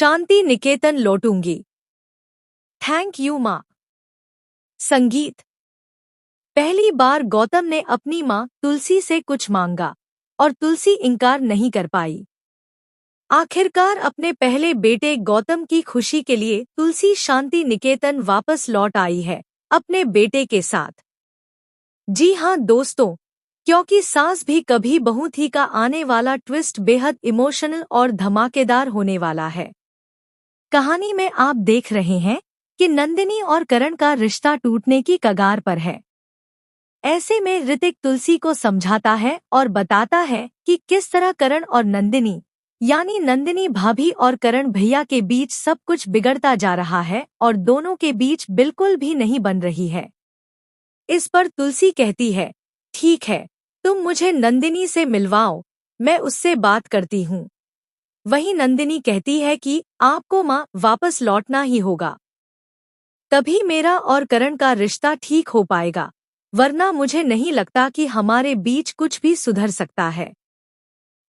Shanti Niketan लौटूंगी। Thank you माँ। संगीत। पहली बार गौतम ने अपनी माँ तुलसी से कुछ मांगा और तुलसी इनकार नहीं कर पाई। आखिरकार अपने पहले बेटे गौतम की खुशी के लिए तुलसी शांति निकेतन वापस लौट आई है अपने बेटे के साथ। जी हाँ दोस्तों, क्योंकि सास भी कभी बहू थी का आने वाला ट्विस्ट बेहद इमोशनल और धमाकेदार होने वाला है। कहानी में आप देख रहे हैं कि नंदिनी और करण का रिश्ता टूटने की कगार पर है। ऐसे में ऋतिक तुलसी को समझाता है और बताता है कि किस तरह करण और नंदिनी यानी नंदिनी भाभी और करण भैया के बीच सब कुछ बिगड़ता जा रहा है और दोनों के बीच बिल्कुल भी नहीं बन रही है। इस पर तुलसी कहती है, ठीक है, तुम मुझे नंदिनी से मिलवाओ, मैं उससे बात करती हूँ। वहीं नंदिनी कहती है कि आपको माँ वापस लौटना ही होगा, तभी मेरा और करण का रिश्ता ठीक हो पाएगा, वरना मुझे नहीं लगता कि हमारे बीच कुछ भी सुधर सकता है।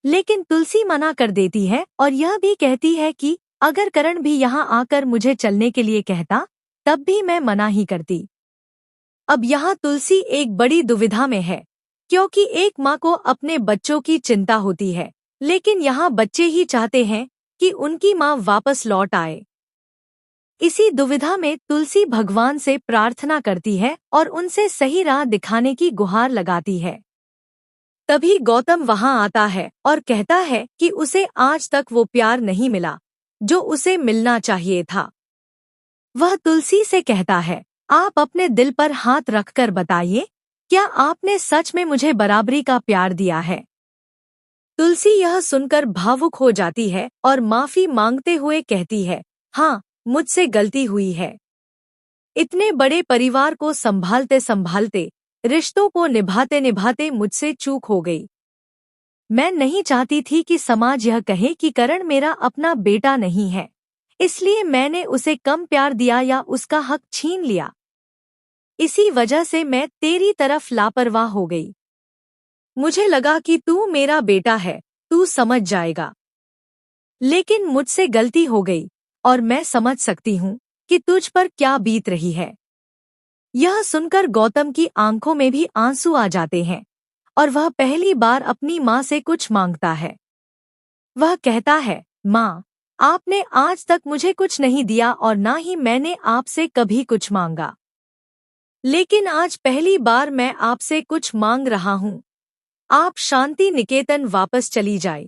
लेकिन तुलसी मना कर देती है और यह भी कहती है कि अगर करण भी यहाँ आकर मुझे चलने के लिए कहता तब भी मैं मना ही करती। अब यहाँ तुलसी एक बड़ी दुविधा में है, क्योंकि एक माँ को अपने बच्चों की चिंता होती है, लेकिन यहाँ बच्चे ही चाहते हैं कि उनकी माँ वापस लौट आए। इसी दुविधा में तुलसी भगवान से प्रार्थना करती है और उनसे सही राह दिखाने की गुहार लगाती है। तभी गौतम वहां आता है और कहता है कि उसे आज तक वो प्यार नहीं मिला जो उसे मिलना चाहिए था। वह तुलसी से कहता है, आप अपने दिल पर हाथ रखकर बताइए, क्या आपने सच में मुझे बराबरी का प्यार दिया है? तुलसी यह सुनकर भावुक हो जाती है और माफी मांगते हुए कहती है, हाँ, मुझसे गलती हुई है। इतने बड़े परिवार को संभालते संभालते, रिश्तों को निभाते निभाते मुझसे चूक हो गई। मैं नहीं चाहती थी कि समाज यह कहे कि करण मेरा अपना बेटा नहीं है, इसलिए मैंने उसे कम प्यार दिया या उसका हक छीन लिया। इसी वजह से मैं तेरी तरफ लापरवाह हो गई। मुझे लगा कि तू मेरा बेटा है, तू समझ जाएगा। लेकिन मुझसे गलती हो गई और मैं समझ सकती हूँ कि तुझ पर क्या बीत रही है। यह सुनकर गौतम की आंखों में भी आंसू आ जाते हैं और वह पहली बार अपनी माँ से कुछ मांगता है। वह कहता है, माँ, आपने आज तक मुझे कुछ नहीं दिया और ना ही मैंने आपसे कभी कुछ मांगा, लेकिन आज पहली बार मैं आपसे कुछ मांग रहा हूँ। आप शांति निकेतन वापस चली जाए।